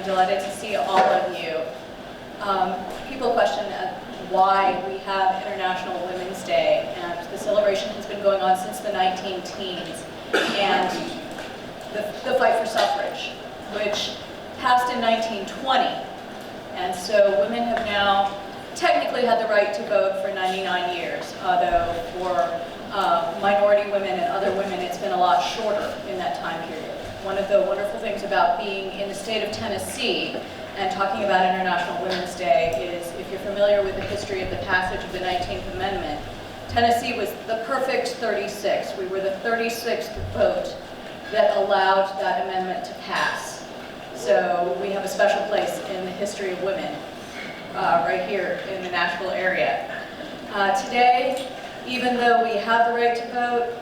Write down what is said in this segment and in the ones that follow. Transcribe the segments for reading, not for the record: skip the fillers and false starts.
delighted to see all of you. People question why we have International Women's Day, and the celebration has been going on since the 19-teens, and the fight for suffrage, which passed in 1920, and so women have now technically had the right to vote for 99 years, although for minority women and other women it's been a lot shorter in that time period. One of the wonderful things about being in the state of Tennessee and talking about International Women's Day is, if you're familiar with the history of the passage of the 19th Amendment, Tennessee was the perfect 36. We were the 36th vote that allowed that amendment to pass. So we have a special place in the history of women right here in the Nashville area. Today, even though we have the right to vote,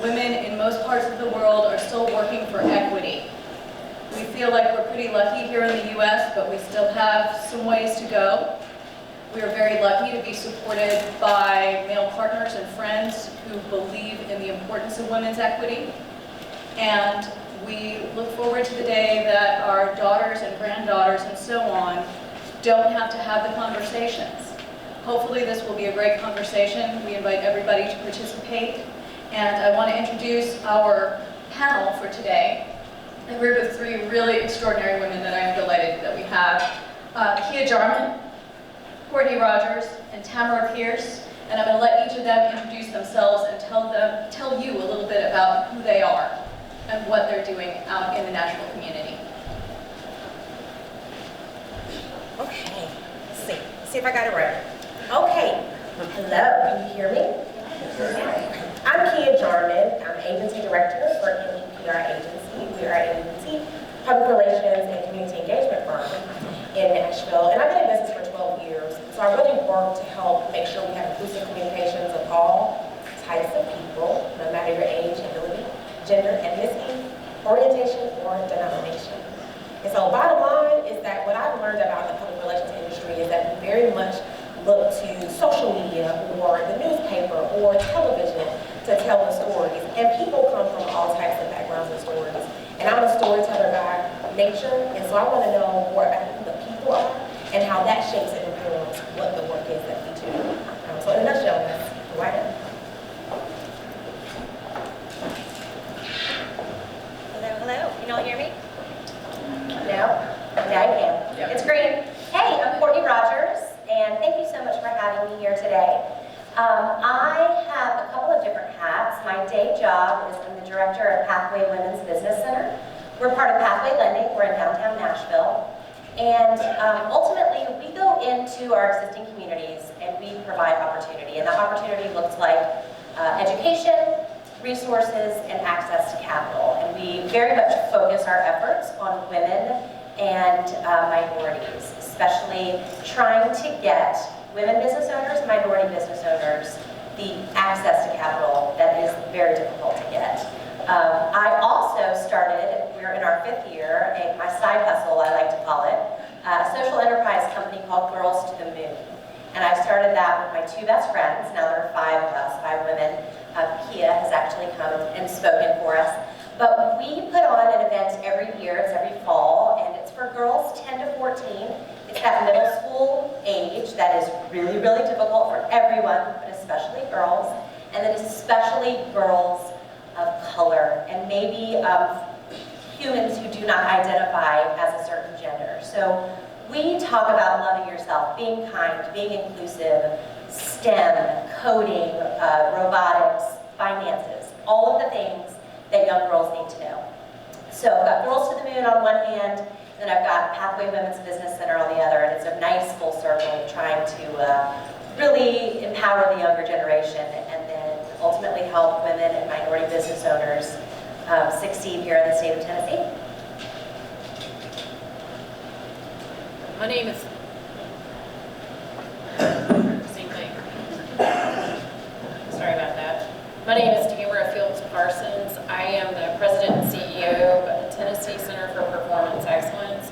women in most parts of the world are still working for equity. We feel like we're pretty lucky here in the US, but we still have some ways to go. We are very lucky to be supported by male partners and friends who believe in the importance of women's equity. And we look forward to the day that our daughters and granddaughters and so on don't have to have the conversations. Hopefully this will be a great conversation. We invite everybody to participate. And I want to introduce our panel for today, a group of three really extraordinary women that I am delighted that we have. Jarmon, Courtney Rogers, and Tamara Pierce. And I'm going to let each of them introduce themselves and tell you a little bit about who they are and what they're doing out in the Nashville community. Okay, let's see if I got it right. Okay, hello, can you hear me? I'm Jarmon. I'm Agency Director for NEPR Agency. We are an agency, public relations, and community engagement firm in Nashville. And I've been in business for 12 years. So I really work to help make sure we have inclusive communications of all types of people, no matter your age, ability, gender, ethnicity, orientation, or denomination. And so bottom line is that what I've learned about the public relations industry is that we very much look to social media or the newspaper or television to tell the stories. And people come from all types of backgrounds and stories. And I'm a storyteller by nature, and so I want to know more about who the people are and how that shapes and informs what the work is that we do. So in a nutshell, that's who I am. Hello, hello. Can you all hear me? Now you can. Yep. It's great. Hey, I'm Courtney Rogers, and thank you so much for having me here today. I have a couple of different hats. My day job is I'm the director of Pathway Women's Business Center. We're part of Pathway Lending. We're in downtown Nashville. And ultimately, we go into our existing communities and we provide opportunity. And that opportunity looks like education, resources, and access to capital. And we very much focus our efforts on women and minorities, especially trying to get women business owners, minority business owners, the access to capital that is very difficult to get. I also started, we're in our 5th year, my side hustle, I like to call it, a social enterprise company called Girls to the Moon. And I started that with my 2 best friends. Now there are 5 of us, 5 women. Kia has actually come and spoken for us. But we put on an event every year, it's every fall, and it's for girls 10 to 14. It's that middle school age that is really, really difficult for everyone, but especially girls, and then especially girls of color, and maybe of humans who do not identify as a certain gender. So we talk about loving yourself, being kind, being inclusive, STEM, coding, robotics, finances, all of the things that young girls need to know. So I've got Girls to the Moon on one hand, and I've got Pathway Women's Business Center on the other, and it's a nice full circle of trying to really empower the younger generation and then ultimately help women and minority business owners succeed here in the state of Tennessee. My name is same thing. Sorry about that. My name is Tamara Fields Parsons. I am the president and CEO of the Tennessee Center for Performance Excellence.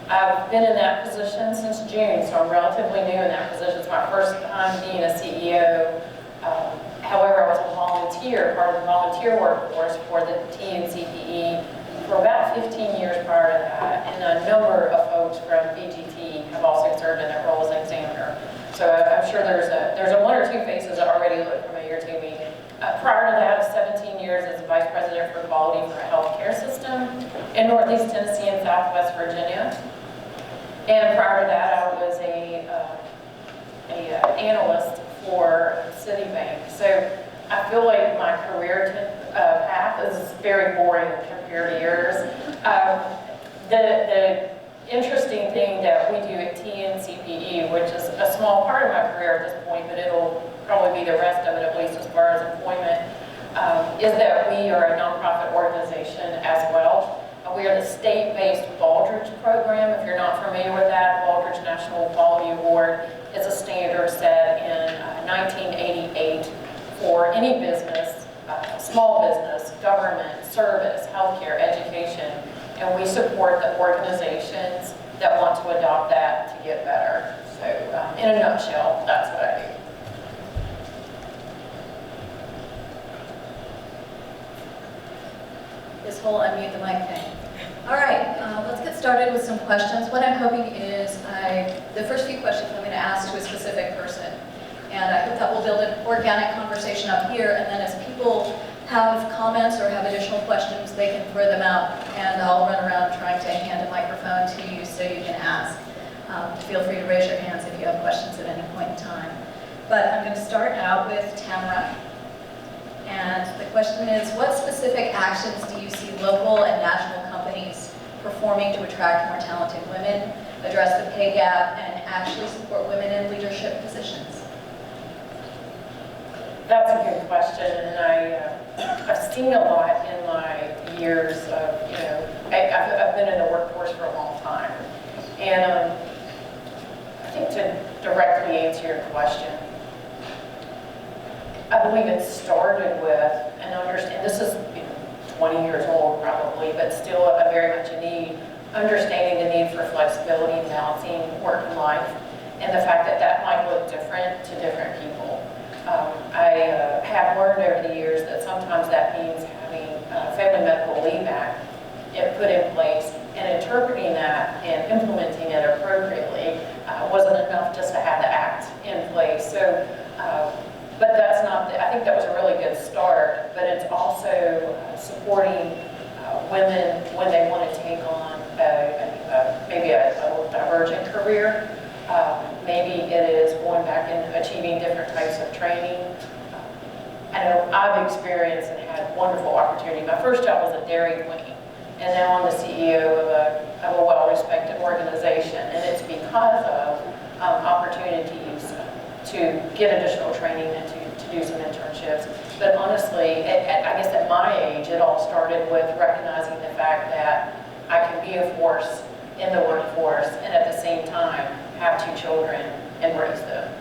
I've been in that position since June, so I'm relatively new in that position. It's my first time being a CEO. However, I was a volunteer, part of the volunteer workforce for the TNCPE for about 15 years prior to that, and a number of folks from BGT have also served in that role as an examiner. So I'm sure there's a one or two faces that already look familiar to me. Prior to that, 17 years as Vice President for Quality for a healthcare system in Northeast Tennessee and Southwest Virginia. And prior to that, I was a analyst for Citibank. So I feel like my career path is very boring compared to yours. The interesting thing that we do at TNCPE, which is a small part of my career at this point, but it'll probably be the rest of it, at least as far as employment, is that we are a nonprofit organization as well. We are the state-based Baldrige program. If you're not familiar with that, Baldrige National Quality Award is a standard set in 1988 for any business, small business, government, service, healthcare, education, and we support the organizations that want to adopt that to get better. So in a nutshell, that's what I do. This whole unmute the mic thing. All right, let's get started with some questions. What I'm hoping is the first few questions I'm going to ask to a specific person. And I hope that will build an organic conversation up here. And then as people have comments or have additional questions, they can throw them out. And I'll run around trying to hand a microphone to you so you can ask. Feel free to raise your hands if you have questions at any point in time. But I'm going to start out with Tamara. And the question is, what specific actions do you see local and national companies performing to attract more talented women, address the pay gap, and actually support women in leadership positions? That's a good question, and I've seen a lot in my years of, I've been in the workforce for a long time. And I think to directly answer your question, I believe it started with, and understand, this is 20 years old probably, but still very much a need, understanding the need for flexibility and balancing work and life, and the fact that that might look different to different people. I have learned over the years that sometimes that means having Family Medical Leave Act put in place, and interpreting that and implementing it appropriately wasn't enough just to have the act in place. So. But that's not, I think that was a really good start, but it's also supporting women when they want to take on maybe a divergent career. Maybe it is going back and achieving different types of training. I know I've experienced and had wonderful opportunity. My first job was a Dairy Queen, and now I'm the CEO of a well-respected organization, and it's because of opportunities to get additional training and to do some internships. But honestly, I guess at my age, it all started with recognizing the fact that I can be a force in the workforce and at the same time have 2 children and raise them.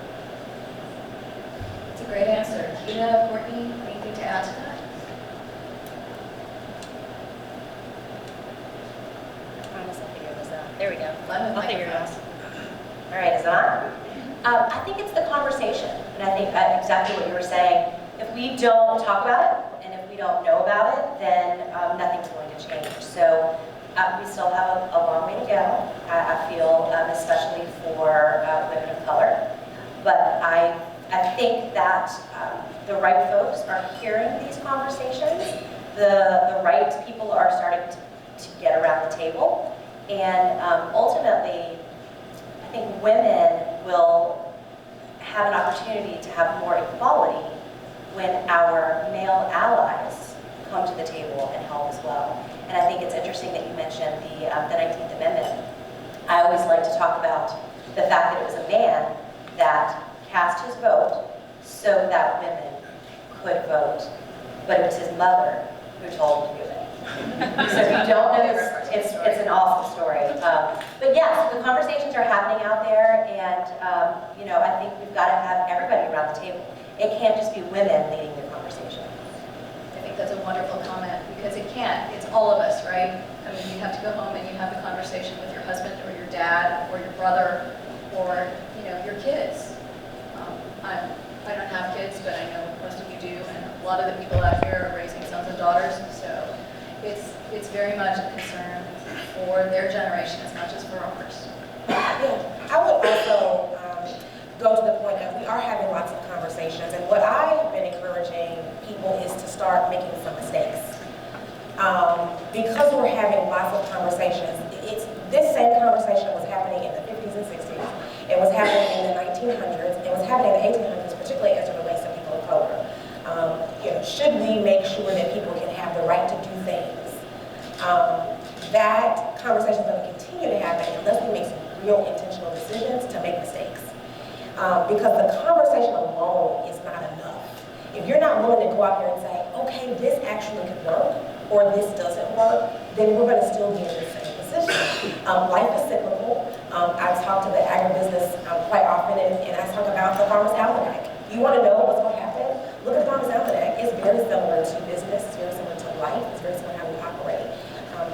That's a great answer. Keita, Courtney, anything to add to that? I promise I'll figure this out. There we go. I'll figure it out. All right, is it on? I think it's the conversation, and I think exactly what you were saying. If we don't talk about it, and if we don't know about it, then nothing's going to change. So we still have a long way to go, I feel, especially for women of color. But I think that the right folks are hearing these conversations. The right people are starting to get around the table. And ultimately, I think women will have an opportunity to have more equality when our male allies come to the table and help as well. And I think it's interesting that you mentioned the 19th Amendment. I always like to talk about the fact that it was a man that cast his vote so that women could vote, but it was his mother who told him to do it. So if you don't know this, it's an awesome story. But yes, the conversations are happening out there, and I think we've got to have everybody around the table. It can't just be women leading the conversation. I think that's a wonderful comment, because it can't. It's all of us, right? I mean, you have to go home and you have the conversation with your husband or your dad or your brother or your kids. I don't have kids, but I know most of you do, and a lot of the people out here are raising sons and daughters, so it's very much a concern for their generation as much as for ours. I would also go to the point that we are having lots of conversations, and what I've been encouraging people is to start making some mistakes. Because we're having lots of conversations, this same conversation was happening in the 50s and 60s. It was happening in the 1900s. It was happening in the 1800s, particularly as it relates to people of color. Should we make sure that people can have the right to do things? That conversation is going to continue to happen unless we make some real intentional decisions to make mistakes. Because the conversation alone is not enough. If you're not willing to go out there and say, okay, this actually could work, or this doesn't work, then we're going to still be in the same position. Life is cyclical. I talk to the agribusiness quite often, and I talk about the Farmer's Almanac. You want to know what's going to happen? Look at the Farmer's Almanac. It's very similar to business. It's very similar to life. It's very similar to how we operate.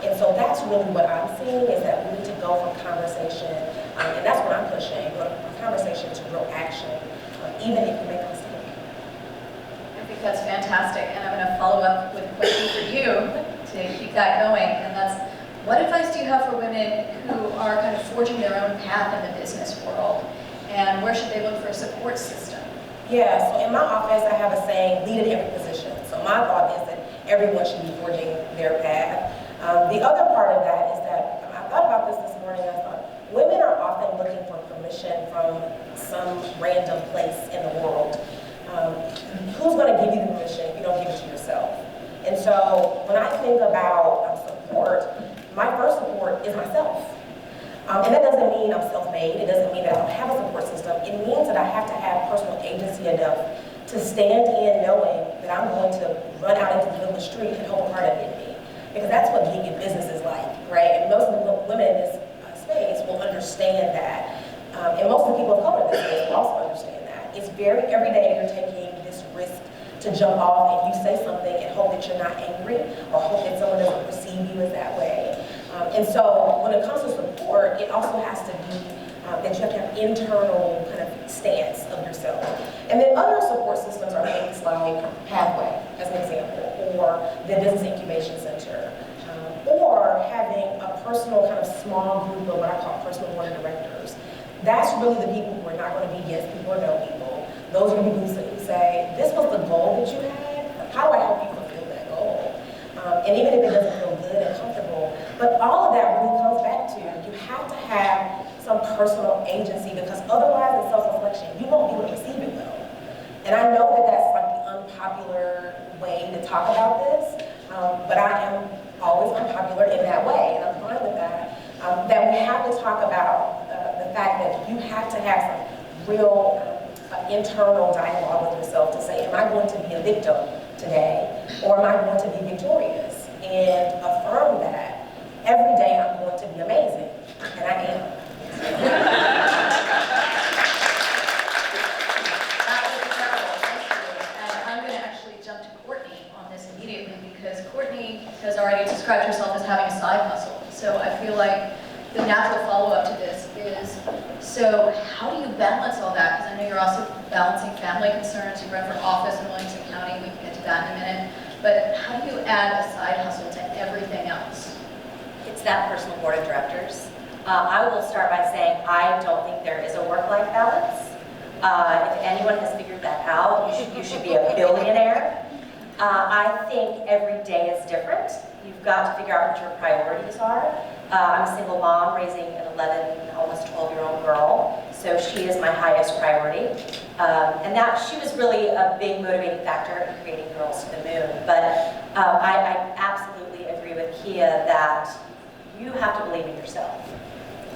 And so that's really what I'm seeing, is that we need to go from conversation, and that's what I'm pushing, go from conversation to real action, even if you make a mistake. I think that's fantastic, and I'm going to follow up with a question for you to keep that going, and that's, what advice do you have for women who are kind of forging their own path in the business world, and where should they look for a support system? Yeah, so in my office, I have a saying, lead in every position. So my thought is that everyone should be forging their path. The other part of that is that, I thought about this morning, I thought, women are often looking for permission from some random place in the world. Who's going to give you the permission if you don't give it to yourself? And so when I think about support, my first support is myself. And that doesn't mean I'm self-made. It doesn't mean that I don't have a support system. It means that I have to have personal agency enough to stand in knowing that I'm going to run out into the middle of the street and hope a car doesn't hit me. Because that's what being in business is like, right? And most of the women in this space will understand that. And most of the people of color in this space will also understand that. It's every day you're taking this risk to jump off and you say something and hope that you're not angry or hope that someone doesn't perceive you as that way. And so when it comes to support, it also has to be that you have to have internal kind of stance of yourself. And then other support systems are things like Pathway, as an example, or the Business Incubation Center, or having a personal kind of small group of what I call personal board of directors. That's really the people who are not going to be yes people or no people. Those are the people who say, this was the goal that you had, how do I help you fulfill that goal? And even if it doesn't feel good and comfortable, but all of that really comes back to, you have to have some personal agency, because otherwise in self-reflection, you won't be able to receive it well. And I know that that's like the unpopular way to talk about this, but I am always unpopular in that way, and I'm fine with that. That we have to talk about the fact that you have to have some real internal dialogue with yourself to say, am I going to be a victim today, or am I going to be victorious? And affirm that every day I'm going to be amazing, and I am. That was incredible, thank you. And I'm going to actually jump to Courtney on this immediately, because Courtney has already described herself as having a side hustle. So I feel like the natural follow-up to this is, so how do you balance all that? Because I know you're also balancing family concerns. You run for office in Williamson County. We can get to that in a minute. But how do you add a side hustle to everything else? It's that personal board of directors. I will start by saying I don't think there is a work-life balance. If anyone has figured that out, you should be a billionaire. I think every day is different. You've got to figure out what your priorities are. I'm a single mom raising an 11, almost 12-year-old girl, so she is my highest priority. And that she was really a big motivating factor in creating Girls to the Moon. But I absolutely agree with Kia that you have to believe in yourself.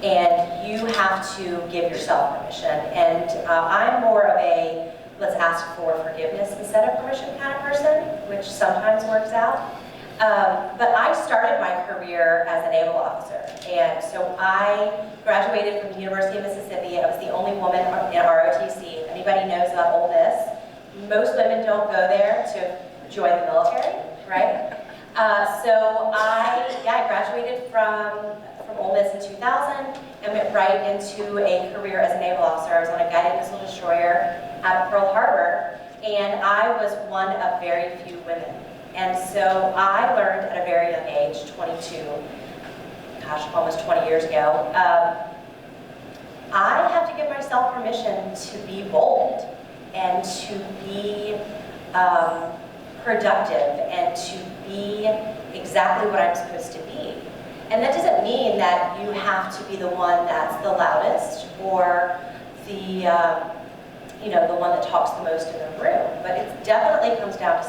And you have to give yourself permission. And I'm more of a let's ask for forgiveness instead of permission kind of person, which sometimes works out. But I started my career as a naval officer. And so I graduated from the University of Mississippi. I was the only woman in ROTC. Anybody knows about Ole Miss? Most women don't go there to join the military, right? So I graduated from Ole Miss in 2000 and went right into a career as a naval officer. I was on a guided missile destroyer out of Pearl Harbor, and I was one of very few women. And so I learned at a very young age, 22, gosh, almost 20 years ago, I have to give myself permission to be bold and to be productive and to be exactly what I'm supposed to be. And that doesn't mean that you have to be the one that's the loudest or the the one that talks the most in the room. But it definitely comes down to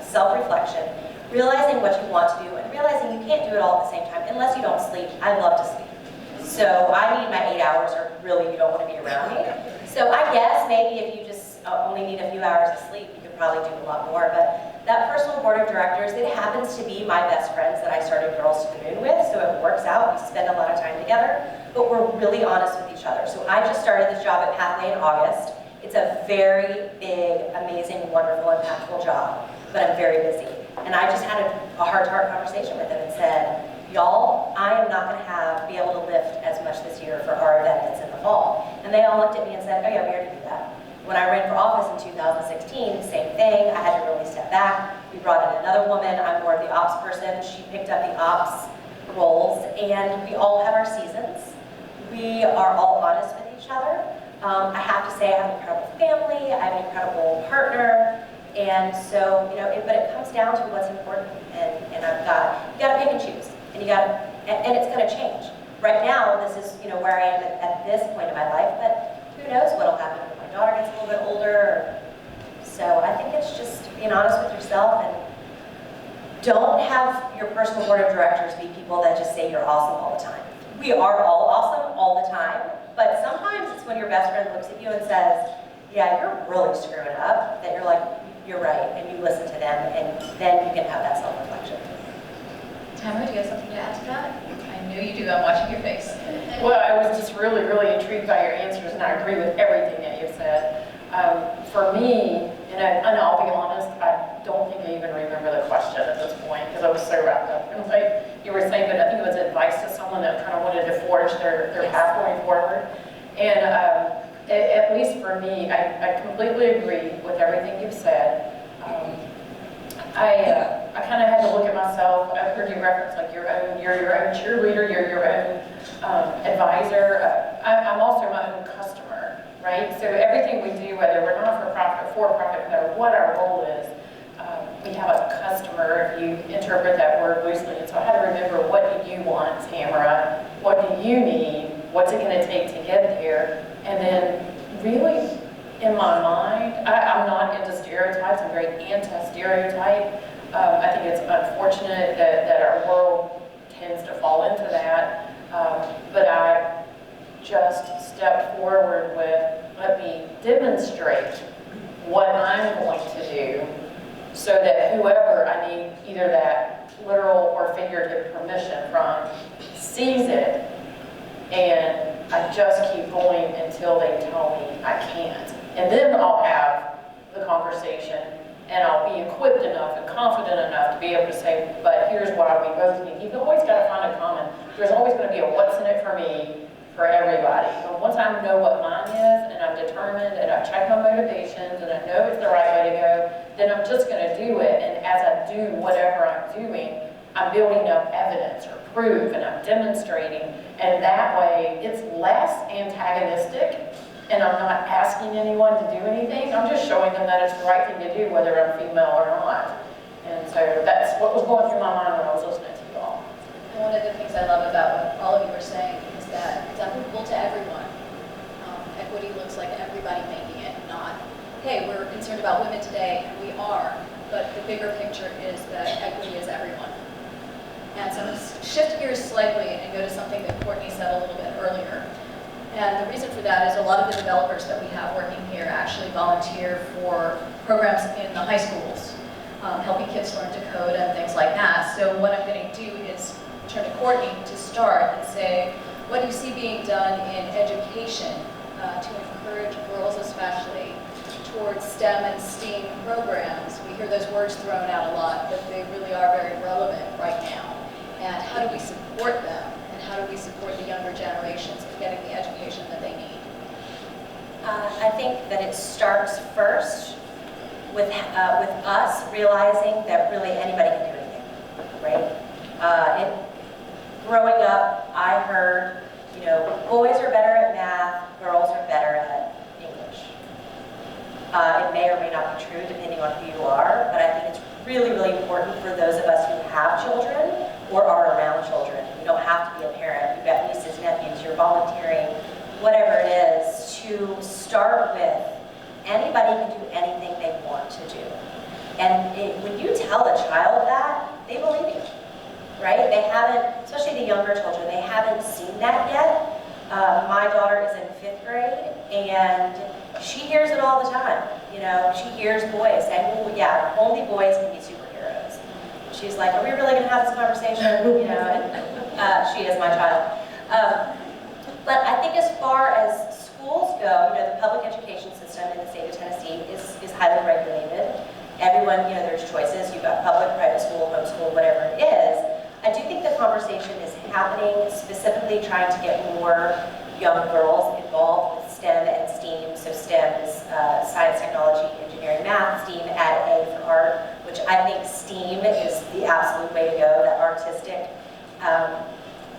self-reflection, realizing what you want to do, and realizing you can't do it all at the same time unless you don't sleep. I love to sleep. So I need my 8 hours, or really you don't want to be around me. So I guess maybe if you just only need a few hours of sleep, you could probably do a lot more. But that personal board of directors, it happens to be my best friends that I started Girls to the Moon with, so it works out. We spend a lot of time together, but we're really honest with each other. So I just started this job at Pathway in August. It's a very big, amazing, wonderful, impactful job, but I'm very busy. And I just had a heart-to-heart conversation with them and said, y'all, I am not going to be able to lift as much this year for our event that's in the fall. And they all looked at me and said, oh yeah, we already do that. When I ran for office in 2016, same thing. I had to really step back. We brought in another woman. I'm more of the ops person. She picked up the ops roles, and we all have our seasons. We are all honest with each other. I have to say I have an incredible family. I have an incredible partner. And so, but it comes down to what's important. And you gotta pick and choose. And and it's gonna change. Right now, this is, where I am at this point in my life, but who knows what'll happen when my daughter gets a little bit older. So I think it's just being honest with yourself, and don't have your personal board of directors be people that just say you're awesome all the time. We are all awesome all the time, but sometimes it's when your best friend looks at you and says, yeah, you're really screwing up, that you're like, you're right, and you listen to them, and then you can have that self-reflection. Tamara, do you have something to add to that? I know you do. I'm watching your face. Well, I was just really, really intrigued by your answers, and I agree with everything that you said. For me, and I'll be honest, I don't think I even remember the question at this point because I was so wrapped up. It was like you were saying, but I think it was advice to someone that kind of wanted to forge their path going forward. And at least for me, I completely agree with everything you've said. I kind of had to look at myself. I heard you reference like you're your own cheerleader, you're your own advisor. I'm also my own customer, right? So everything we do, whether we're not-for-profit or for-profit, no matter what our role is, we have a customer, if you interpret that word loosely. And so I had to remember, what do you want, Tamara? What do you need? What's it going to take to get there? And then really, in my mind, I'm not into stereotypes. I'm very anti-stereotype. I think it's unfortunate that our world tends to fall into that. But I just stepped forward with, let me demonstrate what I'm going to do so that whoever I need either that literal or figurative permission from sees it, and I just keep going until they tell me I can't. And then I'll have the conversation, and I'll be equipped enough and confident enough to be able to say, but here's why we both need. You've always got to find a common. There's always going to be a what's in it for me for everybody. But once I know what mine is, and I'm determined, and I've checked my motivations, and I know it's the right way to go, then I'm just going to do it. And as I do whatever I'm doing, I'm building up evidence or proof, and I'm demonstrating. And that way, it's less antagonistic, and I'm not asking anyone to do anything. I'm just showing them that it's the right thing to do, whether I'm female or not. And so that's what was going through my mind when I was listening to you all. And one of the things I love about what all of you are saying is that it's applicable to everyone. Equity looks like everybody making it, not, hey, we're concerned about women today, and we are, but the bigger picture is that equity is everyone. And so I'm going to shift gears slightly and go to something that Courtney said a little bit earlier. And the reason for that is a lot of the developers that we have working here actually volunteer for programs in the high schools, helping kids learn to code and things like that. So what I'm going to do is turn to Courtney to start and say, what do you see being done in education to encourage girls especially towards STEM and STEAM programs? We hear those words thrown out a lot, but they really are very relevant right now. And how do we support them? And how do we support the younger generations in getting the education that they need? I think that it starts first with us realizing that really anybody can do anything, right? Growing up, I heard, boys are better at math, It may or may not be true depending on who you are, but I think it's really, really important for those of us who have children or are around children. You don't have to be a parent. You've got nieces, nephews, you're volunteering, whatever it is, to start with anybody can do anything they want to do. And when you tell a child that, they believe you, right? They haven't, especially the younger children, they haven't seen that yet. My daughter is in 5th grade, and she hears it all the time. You know, she hears boys saying, well, yeah, only boys can be superheroes. She's like, are we really going to have this conversation? You know, and she is my child. But I think as far as schools go, you know, the public education system in the state of Tennessee is highly regulated. Everyone, you know, there's choices. You've got public, private school, homeschool, whatever it is. I do think the conversation is happening, specifically trying to get more young girls involved with STEM and STEAM. So STEM is science, technology, engineering, math. STEAM, add A for art, which I think STEAM is the absolute way to go. The artistic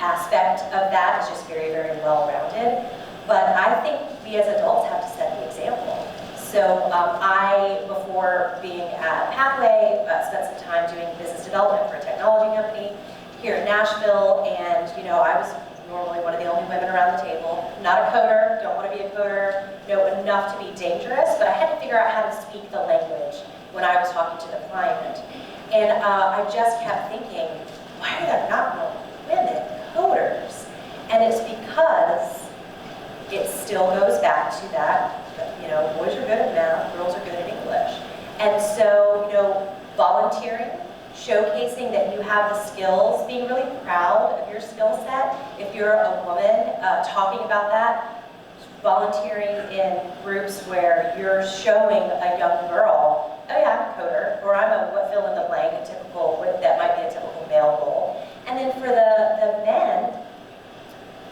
aspect of that is just very, very well-rounded. But I think we as adults have to set the example. So I, before being at Pathway, spent some time doing business development for a technology company here in Nashville, and you know, I was normally one of the only women around the table. Not a coder, don't want to be a coder, know enough to be dangerous, but I had to figure out how to speak the language when I was talking to the client. And I just kept thinking, why are there not more women coders? And it's because it still goes back to that, you know, boys are good at math, girls are good at English. And so, you know, volunteering, showcasing that you have the skills, being really proud of your skill set. If you're a woman, talking about that, volunteering in groups where you're showing a young girl, oh yeah, I'm a coder, or I'm a what fill in the blank, a typical, that might be a typical male role. And then for the men,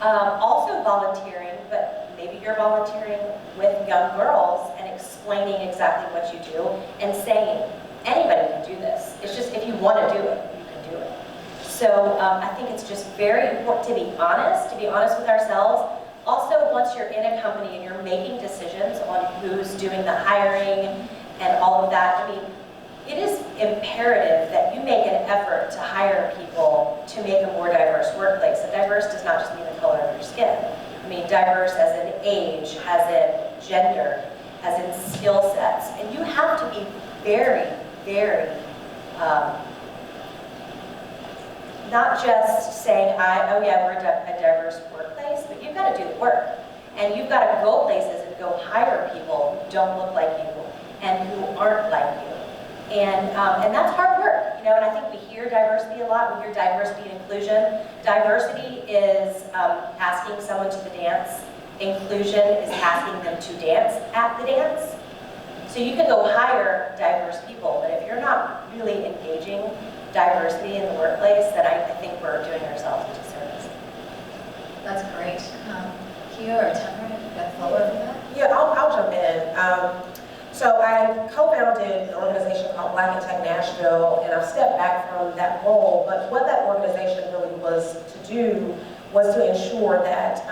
also volunteering, but maybe you're volunteering with young girls and explaining exactly what you do and saying, anybody can do this. It's just if you want to do it, you can do it. So I think it's just very important to be honest with ourselves. Also, once you're in a company and you're making decisions on who's doing the hiring and all of that, I mean, it is imperative that you make an effort to hire people to make a more diverse workplace. And diverse does not just mean the color of your skin. I mean, diverse as in age, as in gender, as in skill sets. And you have to be very, very, not just saying, oh yeah, we're a diverse workplace, but you've got to do the work. And you've got to go places and go hire people who don't look like you and who aren't like you. And that's hard work, you know, and I think we hear diversity a lot. We hear diversity and inclusion. Diversity is asking someone to the dance. Inclusion is asking them to dance at the dance. So you can go hire diverse people, but if you're not really engaging diversity in the workplace, then I think we're doing ourselves a disservice. That's great. Kia or Tamara, you got a follow-up to that? Yeah, I'll jump in. So I co-founded an organization called Black in Tech Nashville, and I've stepped back from that role, but what that organization really was to do was to ensure that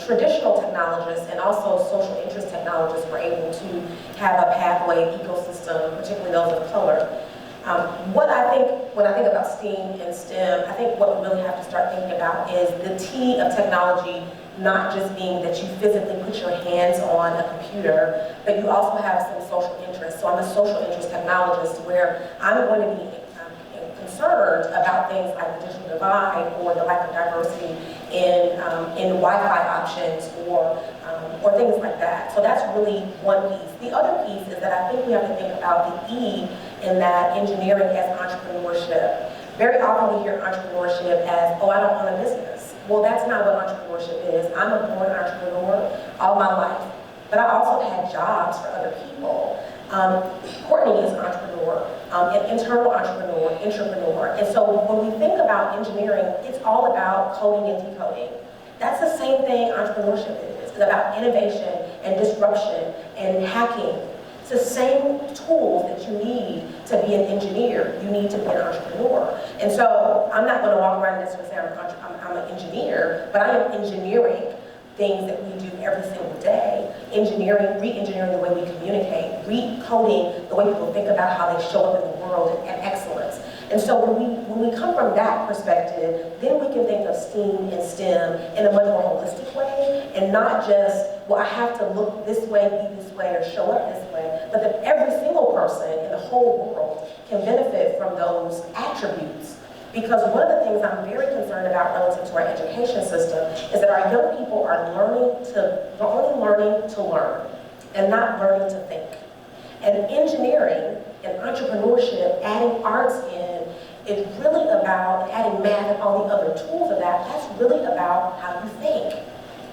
traditional technologists and also social interest technologists were able to have a pathway ecosystem, particularly those of color. When I think about STEAM and STEM, I think what we really have to start thinking about is the T of technology, not just being that you physically put your hands on a computer, but you also have some social interests. So I'm a social interest technologist where I'm going to be concerned about things like the digital divide or the lack of diversity in Wi-Fi options or things like that. So that's really one piece. The other piece is that I think we have to think about the E in that engineering as entrepreneurship. Very often we hear entrepreneurship as, oh, I don't own a business. Well, that's not what entrepreneurship is. I'm a born entrepreneur all my life, but I also had jobs for other people. Courtney is an entrepreneur, an internal entrepreneur, intrapreneur. And so when we think about engineering, it's all about coding and decoding. That's the same thing entrepreneurship is. It's about innovation and disruption and hacking. It's the same tools that you need to be an engineer. You need to be an entrepreneur. And so I'm not going to walk around and necessarily say I'm an engineer, but I am engineering things that we do every single day, engineering, re-engineering the way we communicate, recoding the way people think about how they show up in the world and excellence. And so when we come from that perspective, then we can think of STEAM and STEM in a much more holistic way, and not just, well, I have to look this way, be this way, or show up this way, but that every single person in the whole world can benefit from those attributes. Because one of the things I'm very concerned about relative to our education system is that our young people are only learning to learn and not learning to think. And engineering and entrepreneurship, adding arts in, is really about adding math and all the other tools of that. That's really about how you think.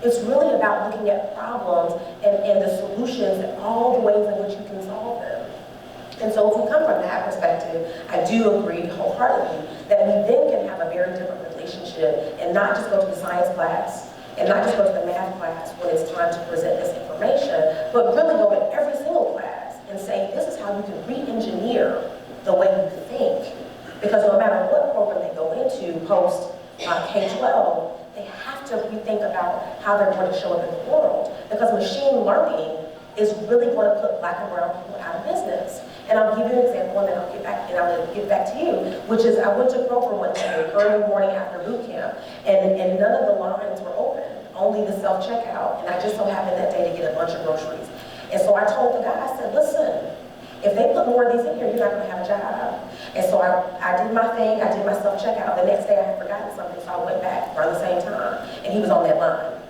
It's really about looking at problems and the solutions and all the ways in which you can solve them. And so if we come from that perspective, I do agree wholeheartedly that we then can have a very different relationship and not just go to the science class and not just go to the math class when it's time to present this information, but really go to every single class and say, this is how you can re-engineer the way you think. Because no matter what program they go into post K-12, they have to rethink about how they're going to show up in the world. Because machine learning is really going to put black and brown people out of business. And I'll give you an example, and then I'll get back to you, which is I went to Kroger one day, early morning after boot camp, and none of the lines were open, only the self-checkout, and I just so happened that day to get a bunch of groceries. And so I told the guy, I said, listen, if they put more of these in here, you're not going to have a job. And so I did my thing, I did my self-checkout. The next day I had forgotten something, so I went back around the same time, and he was on that line.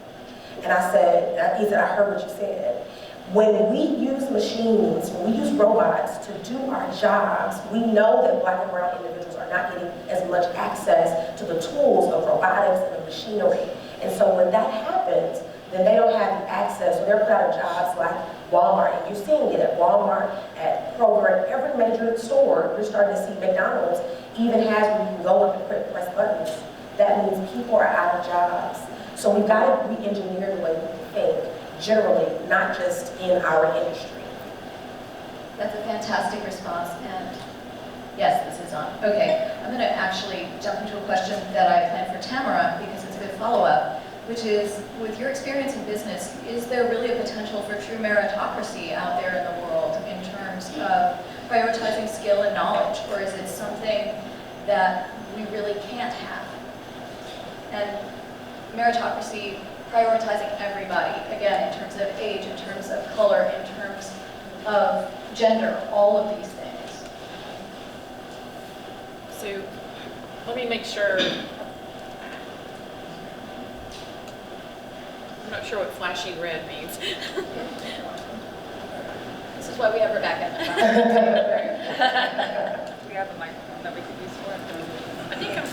And I said, he said, I heard what you said. When we use machines, when we use robots to do our jobs, we know that black and brown individuals are not getting as much access to the tools of robotics and the machinery. And so when that happens, then they don't have the access, so they're put out of jobs like Walmart, and you're seeing it at Walmart, at Kroger, at every major store. You're starting to see McDonald's even has where you can go up and press buttons. That means people are out of jobs. So we've got to re-engineer the way we think, generally, not just in our industry. That's a fantastic response, and yes, this is on. Okay, I'm going to actually jump into a question that I planned for Tamara because it's a good follow-up, which is, with your experience in business, is there really a potential for true meritocracy out there in the world in terms of prioritizing skill and knowledge, or is it something that we really can't have? And meritocracy, prioritizing everybody, again, in terms of age, in terms of color, in terms of gender, all of these things. So let me make sure. I'm not sure what flashy red means. This is why we have Rebecca. We have a microphone that we could use for it. I think I'm.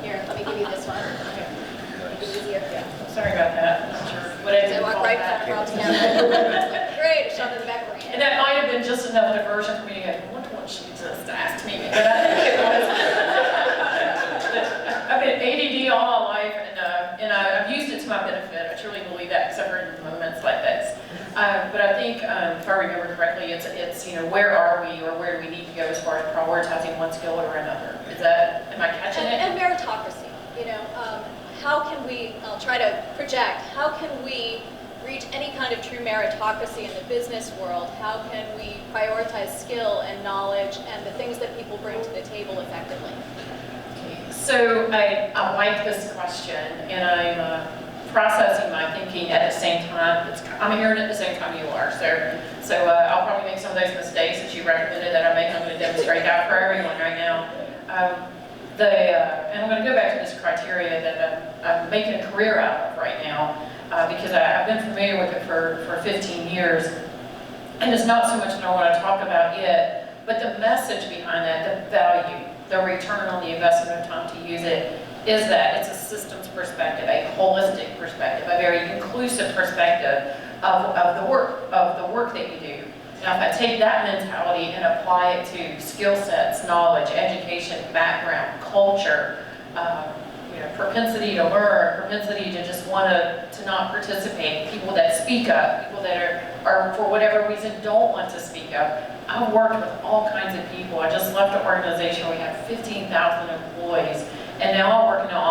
Here, let me give you this one. Make it easier. Sorry about that. Not sure what I did. So walk call right that. from Rob's camera. Great, shove in the back of her And hand. that might have been just enough diversion for me to go, I wonder what she just asked me. But I think it was. I've been ADD all my life, and I've used it to my benefit. I truly believe that, except for in moments like this. But I think, if I remember correctly, it's where are we, or where do we need to go as far as prioritizing one skill or another? Am I catching it? And meritocracy, how can we, I'll try to project, how can we reach any kind of true meritocracy in the business world? How can we prioritize skill and knowledge and the things that people bring to the table effectively? So I like this question, and I'm processing my thinking at the same time. I'm hearing it at the same time you are. So I'll probably make some of those mistakes that you recommended that I make. I'm going to demonstrate that for everyone right now. And I'm going to go back to this criteria that I'm making a career out of right now because I've been familiar with it for 15 years. And it's not so much that I want to talk about it, but the message behind that, the value, the return on the investment of time to use it, is that it's a systems perspective, a holistic perspective, a very inclusive perspective of the work that you do. Now, if I take that mentality and apply it to skill sets, knowledge, education, background, culture, propensity to learn, propensity to just want to not participate, people that speak up, people that are for whatever reason don't want to speak up. I've worked with all kinds of people. I just left an organization where we have 15,000 employees, and now I'm working on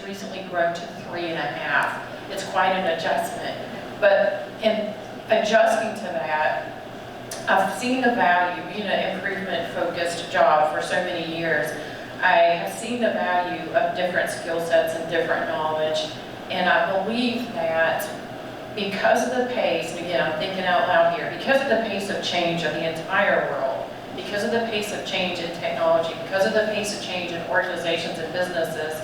recently grown to 3.5. It's quite an adjustment. But in adjusting to that, I've seen the value, being an improvement-focused job for so many years. I have seen the value of different skill sets and different knowledge, and I believe that because of the pace, and again, I'm thinking out loud here, because of the pace of change of the entire world, because of the pace of change in technology, because of the pace of change in organizations and businesses,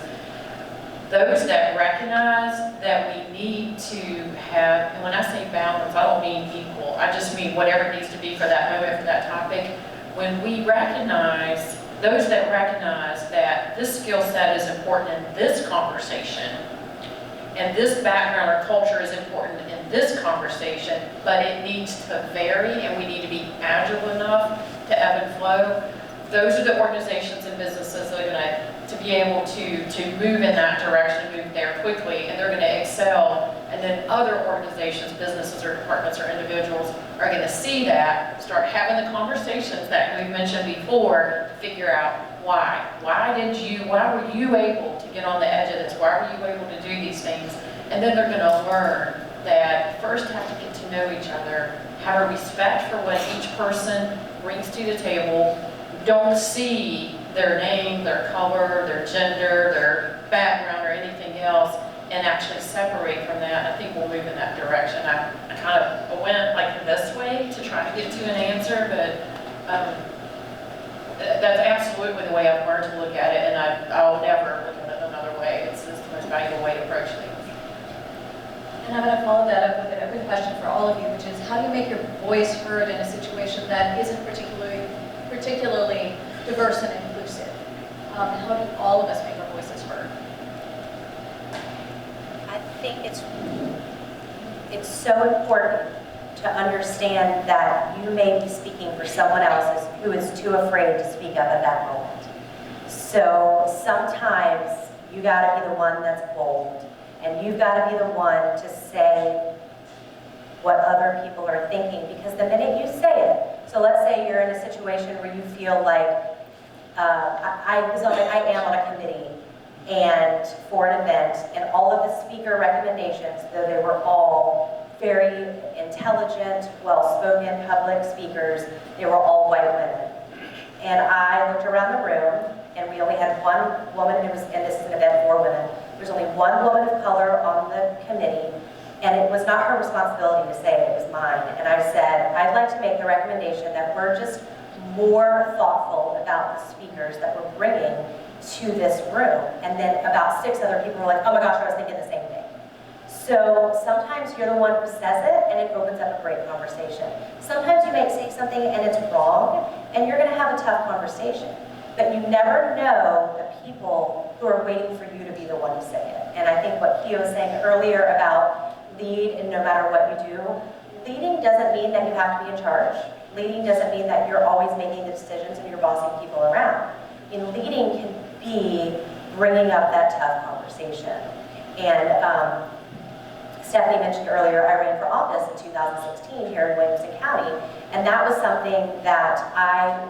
those that recognize that we need to have, and when I say balance, I don't mean equal, I just mean whatever it needs to be for that moment, for that topic. When we recognize, those that recognize that this skill set is important in this conversation, and this background or culture is important in this conversation, but it needs to vary, and we need to be agile enough to ebb and flow. Those are the organizations and businesses that are going to be able to move in that direction, move there quickly, and they're going to excel. And then other organizations, businesses or departments or individuals are going to see that, start having the conversations that we've mentioned before, figure out why. Why were you able to get on the edge of this? Why were you able to do these things? And then they're going to learn that first have to get to know each other, have a respect for what each person brings to the table, don't see their name, their color, their gender, their background, or anything else, and actually separate from that. I think we'll move in that direction. I kind of went like this way to try to get to an answer, but that's absolutely the way I've learned to look at it, and I'll never look at it another way. It's the most valuable way to approach things. And I'm going to follow that up with a good question for all of you, which is how do you make your voice heard in a situation that isn't particularly diverse and inclusive? How do all of us make our voices heard? I think it's so important to understand that you may be speaking for someone else who is too afraid to speak up at that moment. So sometimes you got to be the one that's bold, and you've got to be the one to say what other people are thinking, because the minute you say it, so let's say you're in a situation where you feel like, I am on a committee and for an event, and all of the speaker recommendations, though they were all very intelligent, well-spoken public speakers, they were all white women. And I looked around the room, and we only had one woman, and this is an event for women, there's only one woman of color on the committee, and it was not her responsibility to say it was mine. And I said, I'd like to make the recommendation that we're just more thoughtful about the speakers that we're bringing to this room. And then about 6 other people were like, oh my gosh, I was thinking the same thing. So sometimes you're the one who says it, and it opens up a great conversation. Sometimes you may say something and it's wrong, and you're gonna have a tough conversation. But you never know the people who are waiting for you to be the one to say it. And I think what Kio was saying earlier about lead, and no matter what you do, leading doesn't mean that you have to be in charge. Leading doesn't mean that you're always making the decisions and you're bossing people around. Leading can be bringing up that tough conversation. And Stephanie mentioned earlier, I ran for office in 2016 here in Williamson County, and that was something that I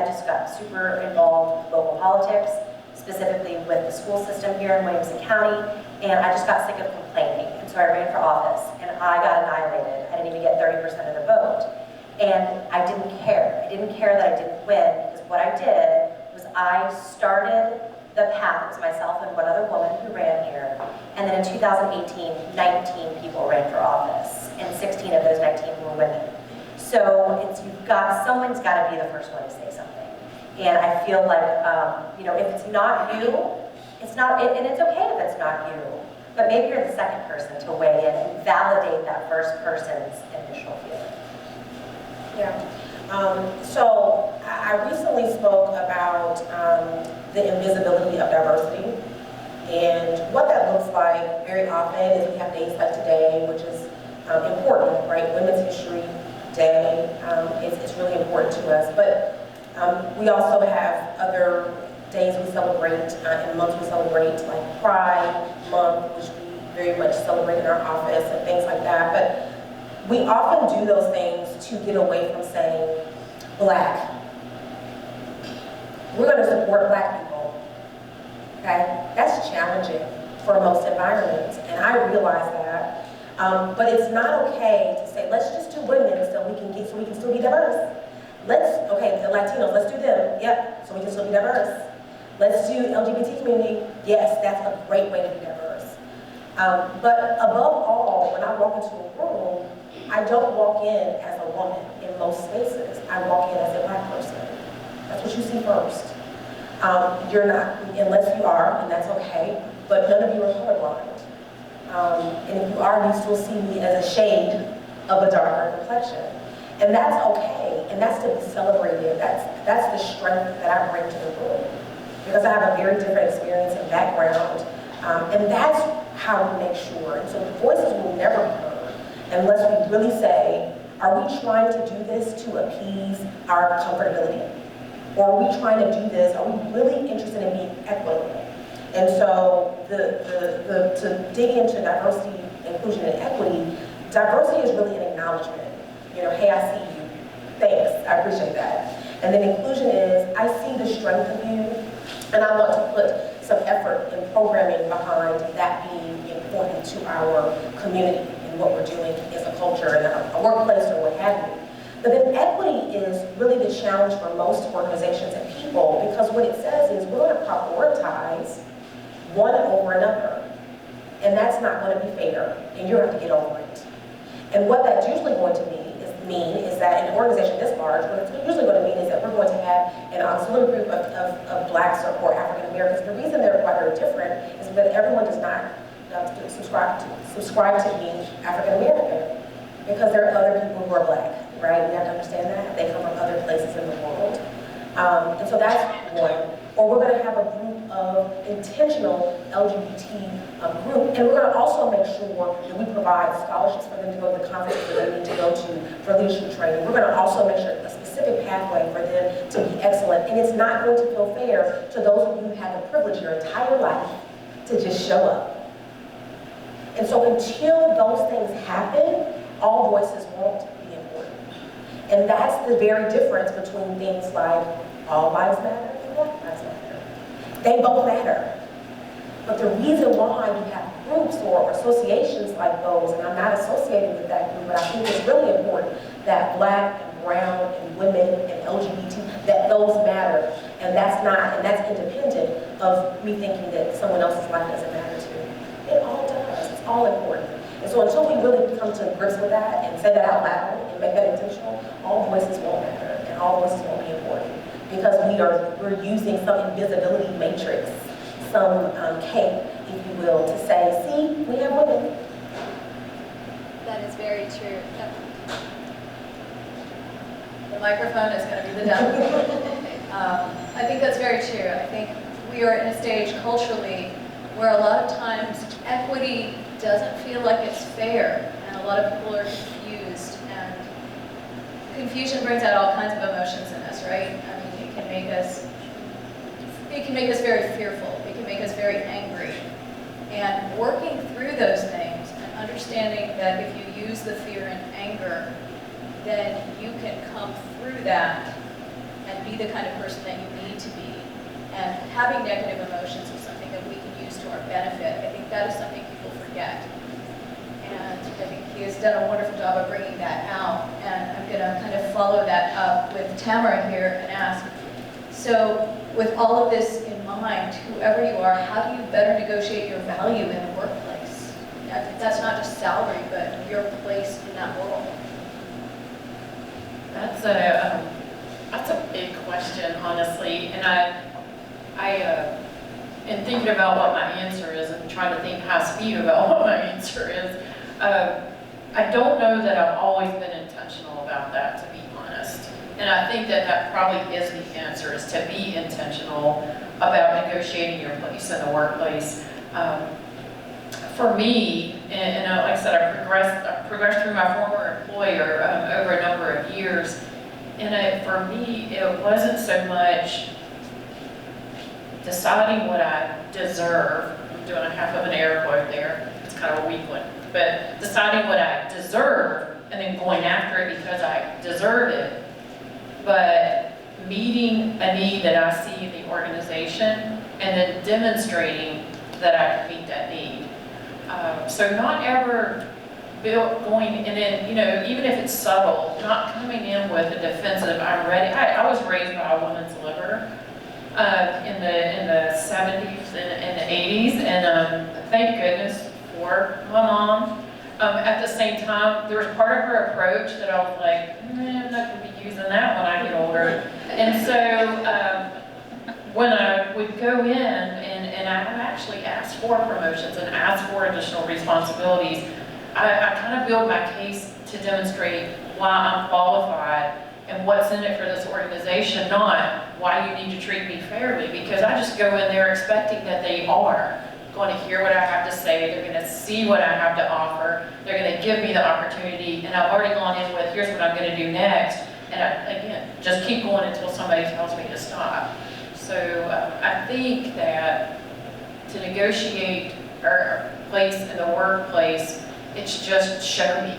just got super involved with local politics, specifically with the school system here in Williamson County, and I just got sick of complaining. And so I ran for office, and I got annihilated. I didn't even get 30% of the vote. And I didn't care. I didn't care that I didn't win, because what I did was I started the path. It was myself and one other woman who ran here. And then in 2018, 19 people ran for office, and 16 of those 19 were women. So someone's got to be the first one to say something. And I feel like, if it's not you, it's not, and it's okay if it's not you, but maybe you're the second person to weigh in and validate that first person's initial feeling. Yeah. So I recently spoke about the invisibility of diversity, and what that looks like very often is we have days like today, which is important, right? Women's History Day is really important to us, but we also have other days we celebrate and months we celebrate, like Pride Month, which we very much celebrate in our office and things like that. But we often do those things to get away from saying, Black. We're going to support Black people, okay? That's challenging for most environments, and I realize that. But it's not okay to say, let's just do women so we can still be diverse. Okay, the Latinos, let's do them, yep, so we can still be diverse. Let's do LGBT community, yes, that's a great way to be diverse. But above all, when I walk into a room, I don't walk in as a woman in most spaces. I walk in as a Black person. That's what you see first. You're not, unless you are, and that's okay, but none of you are colorblind. And if you are, you still see me as a shade of a darker complexion. And that's okay, and that's to be celebrated. That's the strength that I bring to the room. Because I have a very different experience and background, and that's how we make sure. And so the voices will never be heard unless we really say, are we trying to do this to appease our comfortability? Or are we trying to do this, are we really interested in being equitable? And so to dig into diversity, inclusion, and equity, diversity is really an acknowledgement. You know, hey, I see you, thanks, I appreciate that. And then inclusion is, I see the strength of you, and I want to put some effort in programming behind that being important to our community and what we're doing as a culture and a workplace or what have you. But then equity is really the challenge for most organizations and people, because what it says is we're going to prioritize one over another. And that's not going to be fair, and you're going to have to get over it. And what that's usually going to mean is that in an organization this large, what it's usually going to mean is that we're going to have an auxiliary group of Blacks or African Americans. The reason they're quite very different is that everyone does not subscribe to being African American, because there are other people who are Black, right? We have to understand that. They come from other places in the world. And so that's one. Or we're going to have a group of intentional LGBT group, and we're going to also make sure that we provide scholarships for them to go to the conferences that they need to go to for leadership training. We're going to also make sure a specific pathway for them to be excellent, and it's not going to feel fair to those of you who have the privilege your entire life to just show up. And so until those things happen, all voices won't be important. And that's the very difference between things like all lives matter and Black lives matter. They both matter. But the reason why you have groups or associations like those, and I'm not associated with that group, but I think it's really important that Black and brown and women and LGBT, that those matter. And that's independent of me thinking that someone else's life doesn't matter too. It all does. It's all important. And so until we really come to grips with that and say that out loud and make that intentional, all voices won't matter and all voices won't be important. Because we're using some invisibility matrix, some cape, if you will, to say, see, we have women. That is very true. The microphone is going to be the devil. I think that's very true. I think we are in a stage culturally where a lot of times equity doesn't feel like it's fair, and a lot of people are confused, and confusion brings out all kinds of emotions in us, right? I mean, it can make us very fearful. It can make us very angry. And working through those things and understanding that if you use the fear and anger, then you can come through that and be the kind of person that you need to be. And having negative emotions is something that we can use to our benefit. I think that is something people forget. And I think he has done a wonderful job of bringing that out. And I'm going to kind of follow that up with Tamara here and ask, so with all of this in mind, whoever you are, how do you better negotiate your value in the workplace? That's not just salary, but your place in that world. That's a big question, honestly. And I in thinking about what my answer is and trying to think high speed about what my answer is, I don't know that I've always been intentional about that, to be honest. And I think that probably is the answer, is to be intentional about negotiating your place in the workplace. For me, and like I said, I progressed through my former employer over a number of years. And for me, it wasn't so much deciding what I deserve. I'm doing a half of an air quote there. It's kind of a weak one. But deciding what I deserve and then going after it because I deserve it. But meeting a need that I see in the organization and then demonstrating that I could meet that need. So not ever going, and then, you know, even if it's subtle, not coming in with a defensive, I'm ready. I was raised by a woman's liver in the 70s and the 80s, and thank goodness for my mom. At the same time, there was part of her approach that I was like, I'm not going to be using that when I get older. And so when I would go in, and I have actually asked for promotions and asked for additional responsibilities, I kind of build my case to demonstrate why I'm qualified and what's in it for this organization, not why you need to treat me fairly, because I just go in there expecting that they are going to hear what I have to say, they're going to see what I have to offer, they're going to give me the opportunity, and I've already gone in with, here's what I'm going to do next, and again, just keep going until somebody tells me to stop. So I think that to negotiate our place in the workplace, it's just show me.